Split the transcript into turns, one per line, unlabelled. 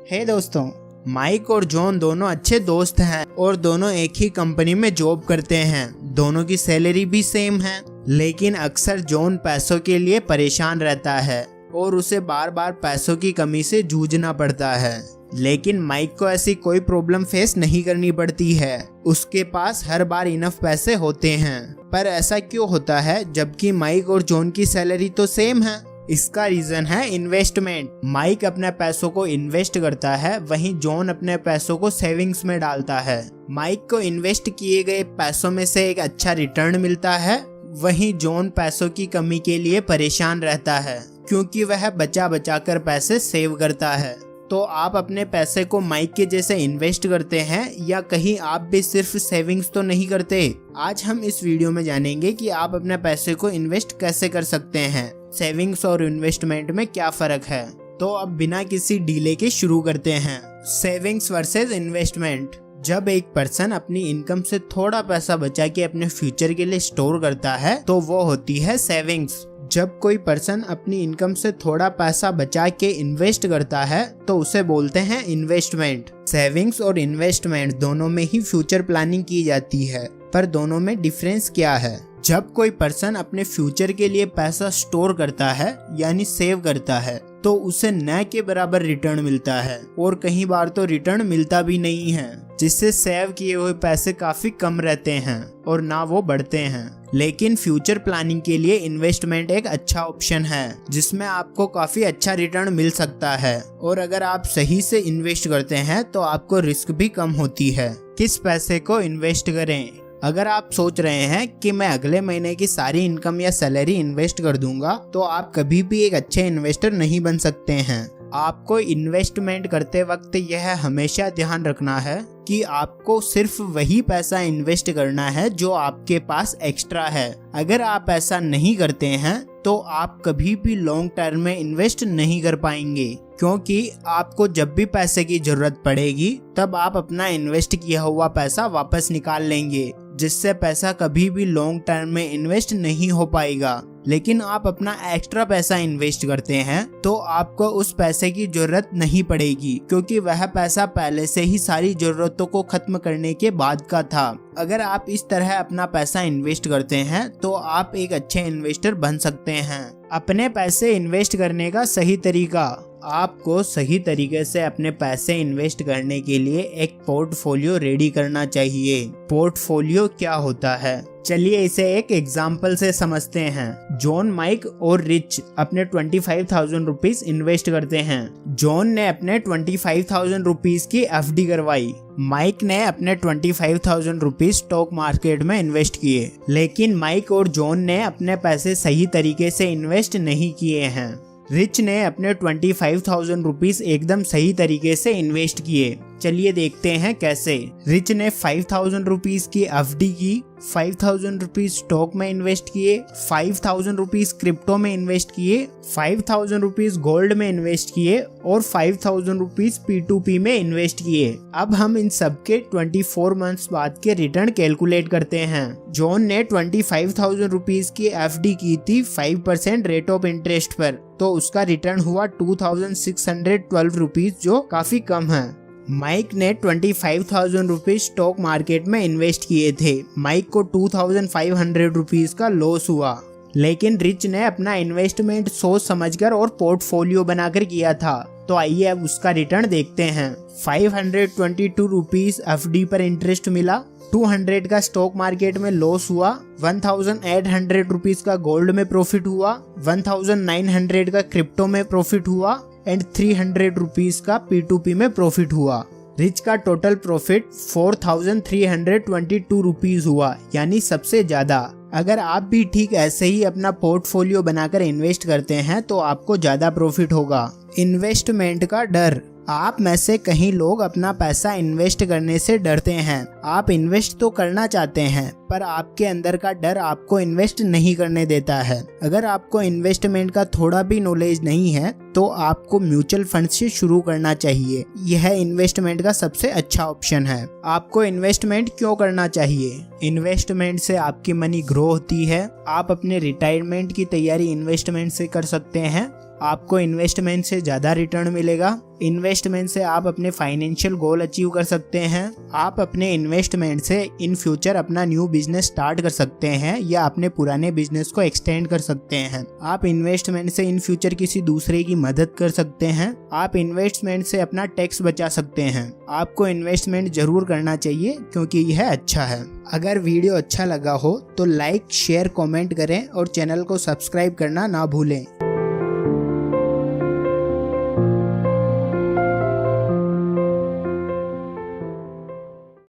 हे दोस्तों, माइक और जॉन दोनों अच्छे दोस्त हैं और दोनों एक ही कंपनी में जॉब करते हैं। दोनों की सैलरी भी सेम है, लेकिन अक्सर जॉन पैसों के लिए परेशान रहता है और उसे बार बार पैसों की कमी से जूझना पड़ता है। लेकिन माइक को ऐसी कोई प्रॉब्लम फेस नहीं करनी पड़ती है। उसके पास हर बार इनफ पैसे होते हैं। पर ऐसा क्यों होता है जबकि माइक और जॉन की सैलरी तो सेम है? इसका रीजन है इन्वेस्टमेंट। माइक अपने पैसों को इन्वेस्ट करता है, वहीं जॉन अपने पैसों को सेविंग्स में डालता है। माइक को इन्वेस्ट किए गए पैसों में से एक अच्छा रिटर्न मिलता है, वहीं जॉन पैसों की कमी के लिए परेशान रहता है क्योंकि वह बचा बचा कर पैसे सेव करता है। तो आप अपने पैसे को माइक के जैसे इन्वेस्ट करते हैं या कहीं आप भी सिर्फ सेविंग्स तो नहीं करते? आज हम इस वीडियो में जानेंगे कि आप अपने पैसे को इन्वेस्ट कैसे कर सकते हैं, सेविंग्स और इन्वेस्टमेंट में क्या फर्क है। तो अब बिना किसी डीले के शुरू करते हैं। Savings versus investment. जब एक पर्सन अपनी इनकम से थोड़ा पैसा बचा के अपने फ्यूचर के लिए स्टोर करता है तो वो होती है सेविंग्स। जब कोई पर्सन अपनी इनकम से थोड़ा पैसा बचा के इन्वेस्ट करता है तो उसे बोलते हैं इन्वेस्टमेंट। सेविंग्स और इन्वेस्टमेंट दोनों में ही फ्यूचर प्लानिंग की जाती है, पर दोनों में डिफरेंस क्या है? जब कोई पर्सन अपने फ्यूचर के लिए पैसा स्टोर करता है यानी सेव करता है तो उसे न के बराबर रिटर्न मिलता है और कई बार तो रिटर्न मिलता भी नहीं है, जिससे सेव किए हुए पैसे काफी कम रहते हैं और ना वो बढ़ते हैं। लेकिन फ्यूचर प्लानिंग के लिए इन्वेस्टमेंट एक अच्छा ऑप्शन है जिसमें आपको काफी अच्छा रिटर्न मिल सकता है और अगर आप सही से इन्वेस्ट करते हैं तो आपको रिस्क भी कम होती है। किस पैसे को इन्वेस्ट करें? अगर आप सोच रहे हैं कि मैं अगले महीने की सारी इनकम या सैलरी इन्वेस्ट कर दूंगा तो आप कभी भी एक अच्छे इन्वेस्टर नहीं बन सकते हैं। आपको इन्वेस्टमेंट करते वक्त यह हमेशा ध्यान रखना है कि आपको सिर्फ वही पैसा इन्वेस्ट करना है जो आपके पास एक्स्ट्रा है। अगर आप ऐसा नहीं करते हैं तो आप कभी भी लॉन्ग टर्म में इन्वेस्ट नहीं कर पाएंगे, क्योंकि आपको जब भी पैसे की जरूरत पड़ेगी तब आप अपना इन्वेस्ट किया हुआ पैसा वापस निकाल लेंगे, जिससे पैसा कभी भी लॉन्ग टर्म में इन्वेस्ट नहीं हो पाएगा। लेकिन आप अपना एक्स्ट्रा पैसा इन्वेस्ट करते हैं तो आपको उस पैसे की जरूरत नहीं पड़ेगी, क्योंकि वह पैसा पहले से ही सारी जरूरतों को खत्म करने के बाद का था। अगर आप इस तरह अपना पैसा इन्वेस्ट करते हैं तो आप एक अच्छे इन्वेस्टर बन सकते हैं। अपने पैसे इन्वेस्ट करने का सही तरीका। आपको सही तरीके से अपने पैसे इन्वेस्ट करने के लिए एक पोर्टफोलियो रेडी करना चाहिए। पोर्टफोलियो क्या होता है? चलिए इसे एक एग्जाम्पल से समझते हैं। जॉन, माइक और रिच अपने 25,000 रुपीज इन्वेस्ट करते हैं। जॉन ने अपने 25,000 रुपीज की एफडी करवाई। माइक ने अपने 25,000 रुपीज स्टॉक मार्केट में इन्वेस्ट किए। लेकिन माइक और जॉन ने अपने पैसे सही तरीके से इन्वेस्ट नहीं किए हैं। रिच ने अपने 25,000 रुपीज एकदम सही तरीके से इन्वेस्ट किए। चलिए देखते हैं कैसे। रिच ने 5,000 रुपीज की एफडी की, 5,000 रुपीज स्टॉक में इन्वेस्ट किए, 5,000 रुपीज क्रिप्टो में इन्वेस्ट किए, 5,000 रुपीज गोल्ड में इन्वेस्ट किए और 5,000 रुपीज P2P में इन्वेस्ट किए। अब हम इन सब के 24 मंथ्स बाद के रिटर्न कैलकुलेट करते हैं। जॉन ने 25,000 रुपीज की एफडी की थी 5% रेट ऑफ इंटरेस्ट पर, तो उसका रिटर्न हुआ 2,612 रुपीज, जो काफी कम है। माइक ने 25,000 रुपीज स्टॉक मार्केट में इन्वेस्ट किए थे। माइक को 2,500 रुपीज का लॉस हुआ। लेकिन रिच ने अपना इन्वेस्टमेंट सोच समझकर और पोर्टफोलियो बनाकर किया था। तो आइए अब उसका रिटर्न देखते हैं। 522 रुपीज एफडी पर इंटरेस्ट मिला, 200 का स्टॉक मार्केट में लॉस हुआ, 1,800 रुपीज का गोल्ड में प्रॉफिट हुआ, 1,900 का क्रिप्टो में प्रॉफिट हुआ एंड 300 रुपीज का P2P में प्रॉफिट हुआ। रिच का टोटल प्रॉफिट 4,322 रुपीज हुआ, यानी सबसे ज्यादा। अगर आप भी ठीक ऐसे ही अपना पोर्टफोलियो बनाकर इन्वेस्ट करते हैं तो आपको ज्यादा प्रॉफिट होगा। इन्वेस्टमेंट का डर। आप में से कई लोग अपना पैसा इन्वेस्ट करने से डरते हैं। आप इन्वेस्ट तो करना चाहते हैं पर आपके अंदर का डर आपको इन्वेस्ट नहीं करने देता है। अगर आपको इन्वेस्टमेंट का थोड़ा भी नॉलेज नहीं है तो आपको म्यूचुअल फंड से शुरू करना चाहिए। यह इन्वेस्टमेंट का सबसे अच्छा ऑप्शन है। आपको इन्वेस्टमेंट क्यों करना चाहिए? इन्वेस्टमेंट से आपकी मनी ग्रो होती है। आप अपने रिटायरमेंट की तैयारी इन्वेस्टमेंट से कर सकते हैं। आपको इन्वेस्टमेंट से ज़्यादा रिटर्न मिलेगा। इन्वेस्टमेंट से आप अपने फाइनेंशियल गोल अचीव कर सकते हैं। आप अपने इन्वेस्टमेंट से इन फ्यूचर अपना न्यू बिजनेस स्टार्ट कर सकते हैं या अपने पुराने बिजनेस को एक्सटेंड कर सकते हैं। आप इन्वेस्टमेंट से इन फ्यूचर किसी दूसरे की मदद कर सकते हैं। आप इन्वेस्टमेंट से अपना टैक्स बचा सकते हैं। आपको इन्वेस्टमेंट जरूर करना चाहिए क्योंकि यह अच्छा है। अगर वीडियो अच्छा लगा हो तो लाइक, शेयर, कमेंट करें और चैनल को सब्सक्राइब करना ना भूलें।